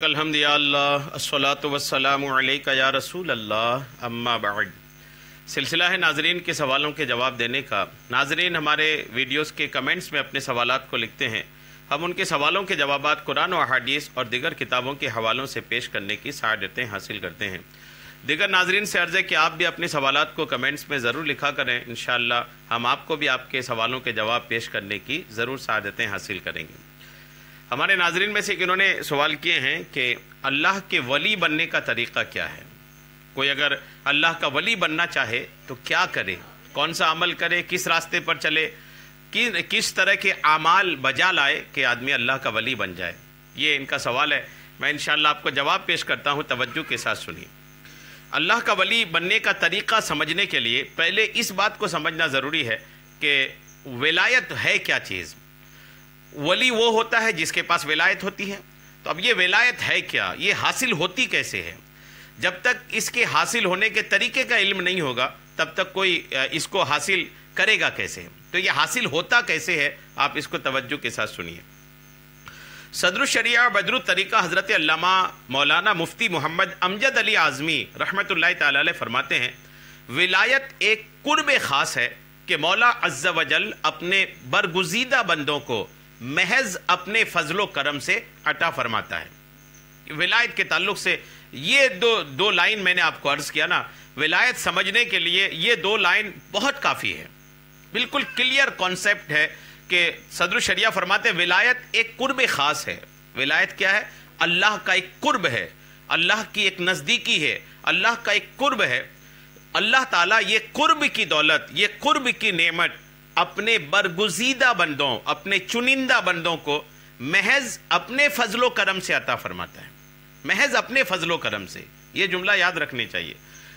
الحمدللہ الصلاۃ والسلام علیک یا رسول اللہ اما بعد۔ سلسلہ ہے ناظرین کے سوالوں کے جواب دینے کا۔ ناظرین ہمارے ویڈیوز کے کمنٹس میں اپنے سوالات کو لکھتے ہیں، ہم ان کے سوالوں کے جوابات قرآن و احادیث اور دیگر کتابوں کے حوالوں سے پیش کرنے کی سعادتیں حاصل کرتے ہیں۔ دیگر ناظرین سے عرض ہے کہ آپ بھی اپنے سوالات کو کمنٹس میں ضرور لکھا کریں، انشاءاللہ ہم آپ کو بھی آپ کے سوالوں کے جواب پیش کرنے کی ضرور سعادتیں حاصل کریں گے۔ ہمارے ناظرین میں سے انہوں نے سوال کیے ہیں کہ اللہ کے ولی بننے کا طریقہ کیا ہے؟ کوئی اگر اللہ کا ولی بننا چاہے تو کیا کرے، کون سا عمل کرے، کس راستے پر چلے، کس طرح کے اعمال بجا لائے کہ آدمی اللہ کا ولی بن جائے؟ یہ ان کا سوال ہے۔ میں انشاءاللہ آپ کو جواب پیش کرتا ہوں، توجہ کے ساتھ سنیے۔ اللہ کا ولی بننے کا طریقہ سمجھنے کے لیے پہلے اس بات کو سمجھنا ضروری ہے کہ ولایت ہے کیا چیز۔ ولی وہ ہوتا ہے جس کے پاس ولایت ہوتی ہے۔ تو اب یہ ولایت ہے کیا، یہ حاصل ہوتی کیسے ہے؟ جب تک اس کے حاصل ہونے کے طریقے کا علم نہیں ہوگا تب تک کوئی اس کو حاصل کرے گا کیسے؟ تو یہ حاصل ہوتا کیسے ہے، آپ اس کو توجہ کے ساتھ سنیے۔ صدر الشریعہ بدر الطریقہ حضرت علامہ مولانا مفتی محمد امجد علی اعظمی رحمۃ اللہ تعالی علیہ فرماتے ہیں، ولایت ایک قرب خاص ہے کہ مولا عز و جل اپنے برگزیدہ بندوں کو محض اپنے فضل و کرم سے عطا فرماتا ہے۔ ولایت کے تعلق سے یہ دو لائن میں نے آپ کو عرض کیا نا، ولایت سمجھنے کے لیے یہ دو لائن بہت کافی ہے، بالکل کلیئر کانسیپٹ ہے کہ صدر الشریعہ فرماتے ہیں ولایت ایک قرب خاص ہے۔ ولایت کیا ہے؟ اللہ کا ایک قرب ہے، اللہ کی ایک نزدیکی ہے، اللہ کا ایک قرب ہے۔ اللہ تعالیٰ یہ قرب کی دولت، یہ قرب کی نعمت اپنے برگزیدہ بندوں، اپنے چنندہ بندوں کو محض اپنے فضل و کرم سے عطا فرماتا ہے، محض اپنے فضل و کرم سے۔ یہ جملہ یاد رکھنے چاہیے،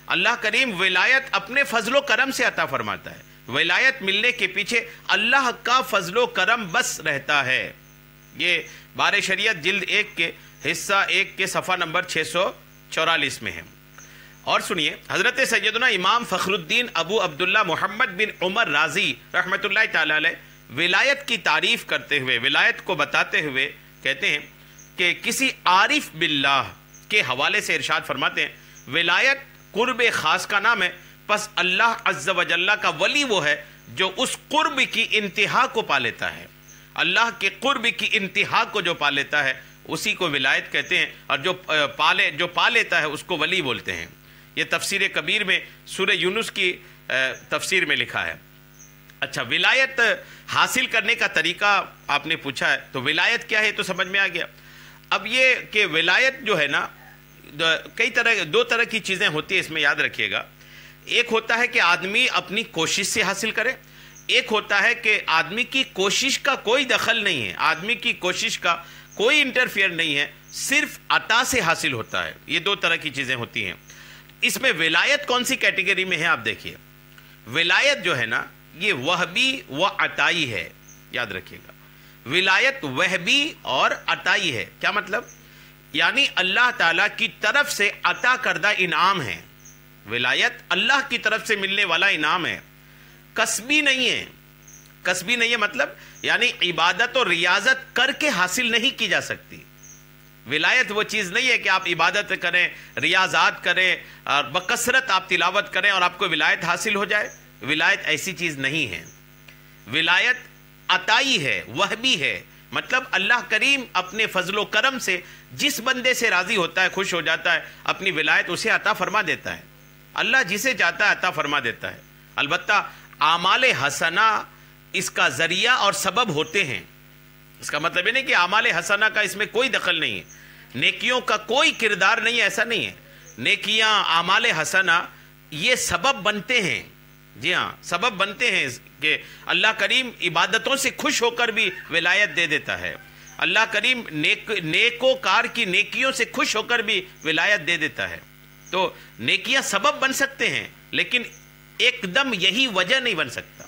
اللہ کریم ولایت اپنے فضل و کرم سے عطا فرماتا ہے۔ ولایت ملنے کے پیچھے اللہ کا فضل و کرم بس رہتا ہے۔ یہ بار شریعت جلد 1 کے حصہ 1 کے صفحہ نمبر 644 میں ہے۔ اور سنیے، حضرت سیدنا امام فخر الدین ابو عبداللہ محمد بن عمر رازی رحمۃ اللہ تعالی علیہ ولایت کی تعریف کرتے ہوئے، ولایت کو بتاتے ہوئے کہتے ہیں کہ کسی عارف باللہ کے حوالے سے ارشاد فرماتے ہیں، ولایت قرب خاص کا نام ہے، پس اللہ عز و جل کا ولی وہ ہے جو اس قرب کی انتہا کو پا لیتا ہے۔ اللہ کے قرب کی انتہا کو جو پا لیتا ہے اسی کو ولایت کہتے ہیں، اور جو پا لیتا ہے اس کو ولی بولتے ہیں۔ یہ تفسیر کبیر میں سورہ یونس کی تفسیر میں لکھا ہے۔ اچھا، ولایت حاصل کرنے کا طریقہ آپ نے پوچھا ہے، تو ولایت کیا ہے تو سمجھ میں آ گیا۔ اب یہ کہ ولایت جو ہے نا، دو طرح کی چیزیں ہوتی ہیں، اس میں یاد رکھیے گا۔ ایک ہوتا ہے کہ آدمی اپنی کوشش سے حاصل کرے، ایک ہوتا ہے کہ آدمی کی کوشش کا کوئی دخل نہیں ہے، آدمی کی کوشش کا کوئی انٹرفیئر نہیں ہے، صرف عطا سے حاصل ہوتا ہے۔ یہ دو طرح کی چیزیں ہوتی ہیں۔ اس میں ولایت کون سی کیٹیگری میں ہے آپ دیکھیے۔ ولایت جو ہے نا یہ وہبی و عطائی ہے، یاد رکھیے گا۔ ولایت وہبی اور عطائی ہے۔ کیا مطلب؟ یعنی اللہ تعالیٰ کی طرف سے عطا کردہ انعام ہے۔ ولایت اللہ کی طرف سے ملنے والا انعام ہے، کسبی نہیں ہے۔ کسبی نہیں ہے مطلب یعنی عبادت اور ریاضت کر کے حاصل نہیں کی جا سکتی۔ ولایت وہ چیز نہیں ہے کہ آپ عبادت کریں، ریاضات کریں اور بکثرت آپ تلاوت کریں اور آپ کو ولایت حاصل ہو جائے۔ ولایت ایسی چیز نہیں ہے۔ ولایت عطائی ہے، وہبی ہے، مطلب اللہ کریم اپنے فضل و کرم سے جس بندے سے راضی ہوتا ہے، خوش ہو جاتا ہے، اپنی ولایت اسے عطا فرما دیتا ہے۔ اللہ جسے چاہتا ہے عطا فرما دیتا ہے۔ البتہ اعمال حسنہ اس کا ذریعہ اور سبب ہوتے ہیں۔ اس کا مطلب یہ نہیں کہ اعمال حسنہ کا اس میں کوئی دخل نہیں ہے، نیکیوں کا کوئی کردار نہیں ہے، ایسا نہیں ہے۔ نیکیاں، اعمال حسنہ یہ سبب بنتے ہیں، جی ہاں سبب بنتے ہیں کہ اللہ کریم عبادتوں سے خوش ہو کر بھی ولایت دے دیتا ہے۔ اللہ کریم نیکوکار کی نیکیوں سے خوش ہو کر بھی ولایت دے دیتا ہے۔ تو نیکیاں سبب بن سکتے ہیں لیکن ایک دم یہی وجہ نہیں بن سکتا۔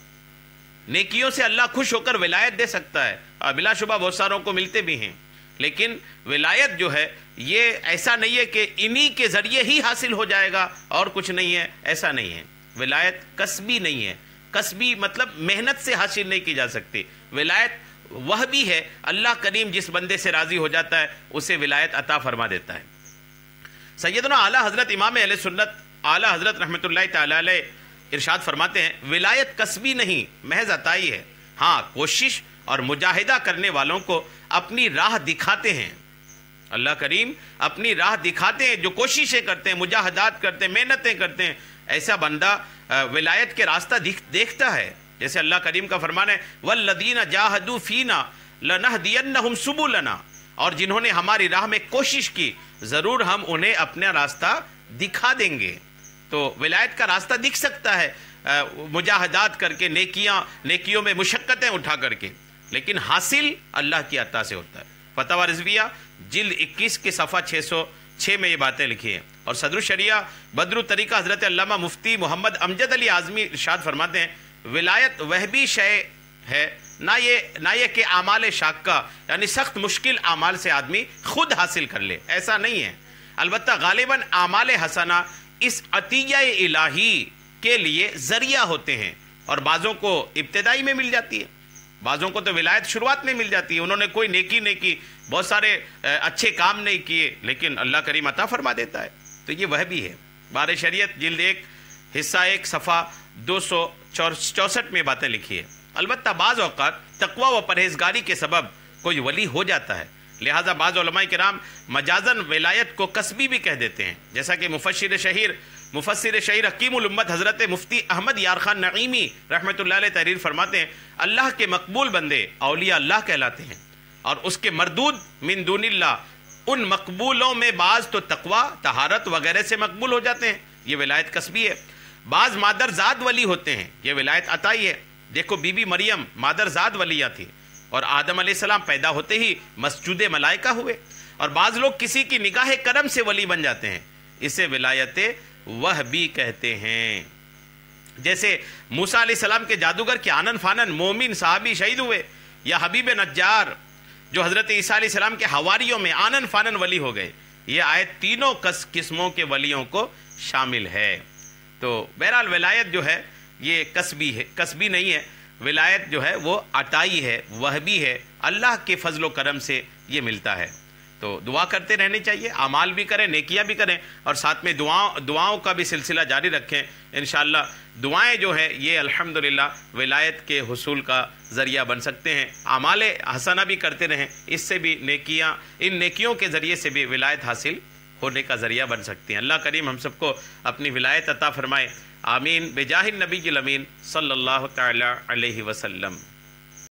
نیکیوں سے اللہ خوش ہو کر ولایت دے سکتا ہے، اور بلا شبہ بہت ساروں کو ملتے بھی ہیں، لیکن ولایت جو ہے یہ ایسا نہیں ہے کہ انہی کے ذریعے ہی حاصل ہو جائے گا اور کچھ نہیں ہے، ایسا نہیں ہے۔ ولایت کسبی نہیں ہے، کسبی مطلب محنت سے حاصل نہیں کی جا سکتی۔ ولایت وہ بھی ہے اللہ کریم جس بندے سے راضی ہو جاتا ہے اسے ولایت عطا فرما دیتا ہے۔ سیدنا اعلیٰ حضرت امام اہل سنت اعلیٰ حضرت رحمۃ اللہ تعالی علیہ ارشاد فرماتے ہیں ولایت کسبی نہیں محض عطائی ہے، ہاں کوشش اور مجاہدہ کرنے والوں کو اپنی راہ دکھاتے ہیں۔ اللہ کریم اپنی راہ دکھاتے ہیں، جو کوششیں کرتے ہیں، مجاہدات کرتے ہیں، محنتیں کرتے ہیں، ایسا بندہ ولایت کے راستہ دیکھتا ہے۔ جیسے اللہ کریم کا فرمان ہے والذین جاہدوا فینا لنہدینہم سبلنا، اور جنہوں نے ہماری راہ میں کوشش کی ضرور ہم انہیں اپنا راستہ دکھا دیں گے۔ تو ولایت کا راستہ دکھ سکتا ہے مجاہدات کر کے، نیکیوں میں مشقتیں اٹھا کر کے، لیکن حاصل اللہ کی عطا سے ہوتا ہے۔ فتاوی رضویہ جلد 21 کے صفحہ 606 میں یہ باتیں لکھی ہیں۔ اور صدر الشریعہ بدر الطریقہ حضرت علامہ مفتی محمد امجد علی اعظمی ارشاد فرماتے ہیں ولایت وہ بھی شے ہے نہ یہ کہ اعمال شاقہ یعنی سخت مشکل اعمال سے آدمی خود حاصل کر لے، ایسا نہیں ہے۔ البتہ غالباً اعمال حسنہ اس عطیہ الہی کے لیے ذریعہ ہوتے ہیں، اور بعضوں کو ابتدائی میں مل جاتی ہے، بعضوں کو تو ولایت شروعات میں مل جاتی ہے، انہوں نے کوئی نیکی نہیں کی، بہت سارے اچھے کام نہیں کیے، لیکن اللہ کریم عطا فرما دیتا ہے۔ تو یہ وہ بھی ہے۔ بار شریعت جلد 1 حصہ 1 صفحہ 264 میں باتیں لکھی ہے۔ البتہ بعض اوقات تقوی و پرہیزگاری کے سبب کوئی ولی ہو جاتا ہے، لہٰذا بعض علماء کرام مجازن ولایت کو کسبی بھی کہہ دیتے ہیں، جیسا کہ مفسر شہیر حکیم الامت حضرت مفتی احمد یار خان نعیمی رحمۃ اللہ علیہ تحریر فرماتے ہیں اللہ کے مقبول بندے اولیاء اللہ کہلاتے ہیں، اور اس کے مردود من دون اللہ ان مقبولوں میں بعض تو تقوی طہارت وغیرہ سے مقبول ہو جاتے ہیں، یہ ولایت کسبی ہے۔ بعض مادر زاد ولی ہوتے ہیں، یہ ولایت عطائی ہے۔ دیکھو بی بی مریم مادر زاد ولیہ تھی، اور آدم علیہ السلام پیدا ہوتے ہی مسجود ملائکہ ہوئے، اور بعض لوگ کسی کی نگاہ کرم سے ولی بن جاتے ہیں، اسے ولایت وہبی کہتے ہیں۔ جیسے موسیٰ علیہ السلام کے جادوگر کے آنن فانن مومن صحابی شہید ہوئے، یا حبیب نجار جو حضرت عیسیٰ علیہ السلام کے حواریوں میں آنن فانن ولی ہو گئے، یہ آیت تینوں قسموں کے ولیوں کو شامل ہے۔ تو بہرحال ولایت جو ہے یہ کسبی نہیں ہے، ولایت جو ہے وہ عطائی ہے، وہبی ہے، اللہ کے فضل و کرم سے یہ ملتا ہے۔ تو دعا کرتے رہنے چاہیے، اعمال بھی کریں، نیکیاں بھی کریں، اور ساتھ میں دعاؤں کا بھی سلسلہ جاری رکھیں۔ انشاءاللہ دعائیں جو ہے یہ الحمدللہ ولایت کے حصول کا ذریعہ بن سکتے ہیں۔ اعمال حسنہ بھی کرتے رہیں، اس سے بھی ان نیکیوں کے ذریعے سے بھی ولایت حاصل ہونے کا ذریعہ بن سکتی ہیں۔ اللہ کریم ہم سب کو اپنی ولایت عطا فرمائے، آمین بجاہ النبی الامین صلی اللہ تعالی علیہ وسلم۔